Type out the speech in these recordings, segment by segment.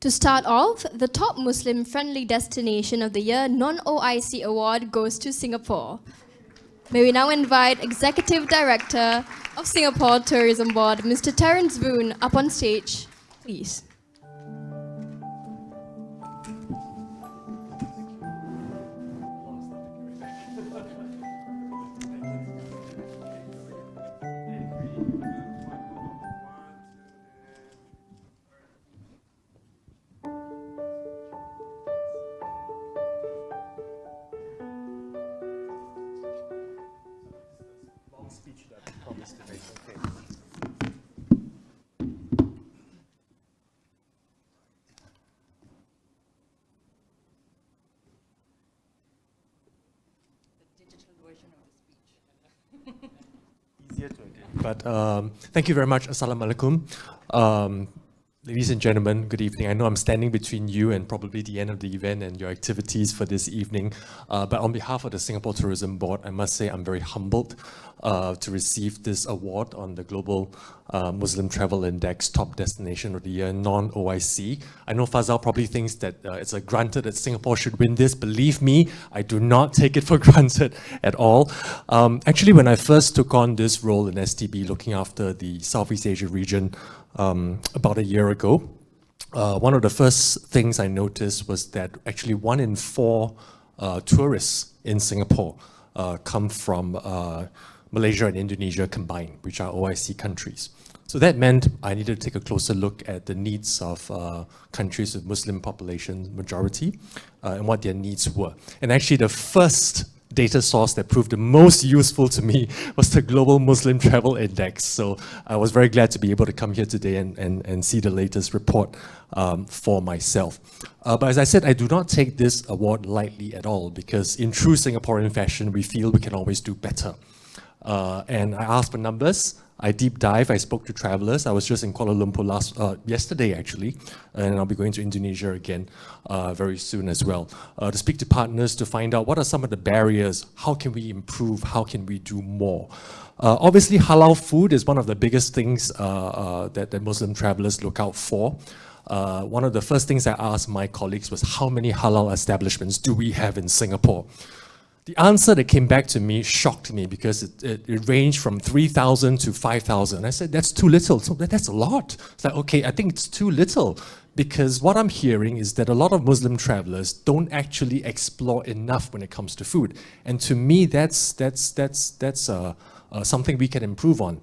To start off, the top Muslim-friendly destination of the year non-OIC award goes to Singapore. May we now invite Executive Director of Singapore Tourism Board, Mr. Terence Voon, up on stage, please. But thank you very much. Assalamu alaikum. Ladies and gentlemen, good evening. I know I'm standing between you and probably the end of the event and your activities for this evening. But on behalf of the Singapore Tourism Board, I must say I'm very humbled to receive this award on the Global Muslim Travel Index Top Destination of the Year, non-OIC. I know Fazal probably thinks that it's a granted that Singapore should win this. Believe me, I do not take it for granted at all. Actually, when I first took on this role in STB, looking after the Southeast Asia region about a year ago, one of the first things I noticed was that actually 1 in 4 tourists in Singapore come from Malaysia and Indonesia combined, which are OIC countries. So that meant I needed to take a closer look at the needs of countries with Muslim population majority and what their needs were. And actually the first data source that proved the most useful to me was the Global Muslim Travel Index. So I was very glad to be able to come here today and see the latest report for myself. But as I said, I do not take this award lightly at all, because in true Singaporean fashion, we feel we can always do better. And I asked for numbers. I deep dive, I spoke to travelers. I was just in Kuala Lumpur yesterday actually, and I'll be going to Indonesia again very soon as well, to speak to partners to find out what are some of the barriers, how can we improve, how can we do more. Obviously halal food is one of the biggest things that Muslim travelers look out for. One of the first things I asked my colleagues was, how many halal establishments do we have in Singapore? The answer that came back to me shocked me, because it ranged from 3,000 to 5,000. I said, that's too little. So that's a lot. It's like, okay, I think it's too little, because what I'm hearing is that a lot of Muslim travelers don't actually explore enough when it comes to food. And to me, that's something we can improve on,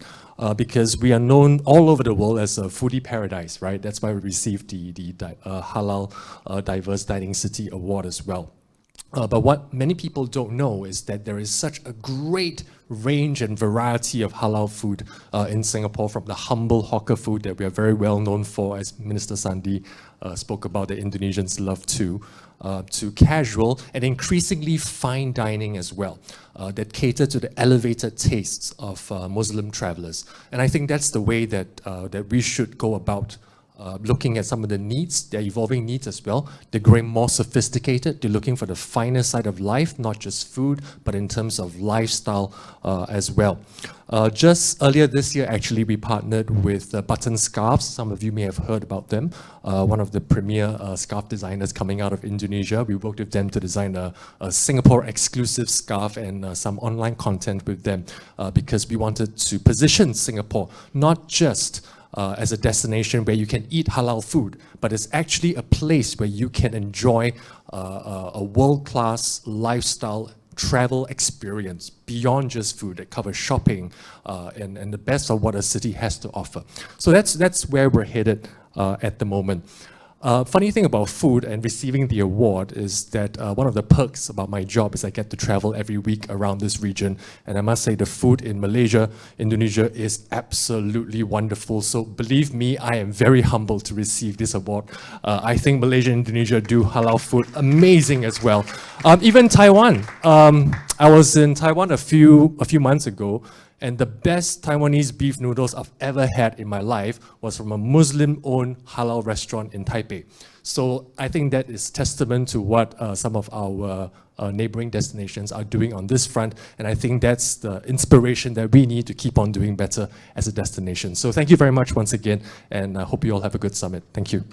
because we are known all over the world as a foodie paradise, right? That's why we received the Halal Diverse Dining City Award as well. But what many people don't know is that there is such a great range and variety of halal food in Singapore, from the humble hawker food that we are very well known for, as Minister Sandi spoke about, that Indonesians love to casual and increasingly fine dining as well, that cater to the elevated tastes of Muslim travelers. And I think that's the way that we should go about looking at some of the needs, their evolving needs as well. They're growing more sophisticated. They're looking for the finer side of life, not just food, but in terms of lifestyle as well. Just earlier this year, actually, we partnered with Button Scarves. Some of you may have heard about them. One of the premier scarf designers coming out of Indonesia. We worked with them to design a Singapore exclusive scarf and some online content with them, because we wanted to position Singapore not just as a destination where you can eat halal food, but it's actually a place where you can enjoy a world-class lifestyle travel experience beyond just food, that covers shopping and the best of what a city has to offer. So that's where we're headed at the moment. Funny thing about food and receiving the award is that one of the perks about my job is I get to travel every week around this region, and I must say the food in Malaysia, Indonesia is absolutely wonderful. So believe me, I am very humbled to receive this award. I think Malaysia and Indonesia do halal food amazing as well. Even Taiwan. I was in Taiwan a few months ago, and the best Taiwanese beef noodles I've ever had in my life was from a Muslim-owned halal restaurant in Taipei. So I think that is testament to what some of our neighboring destinations are doing on this front. And I think that's the inspiration that we need to keep on doing better as a destination. So thank you very much once again, and I hope you all have a good summit. Thank you.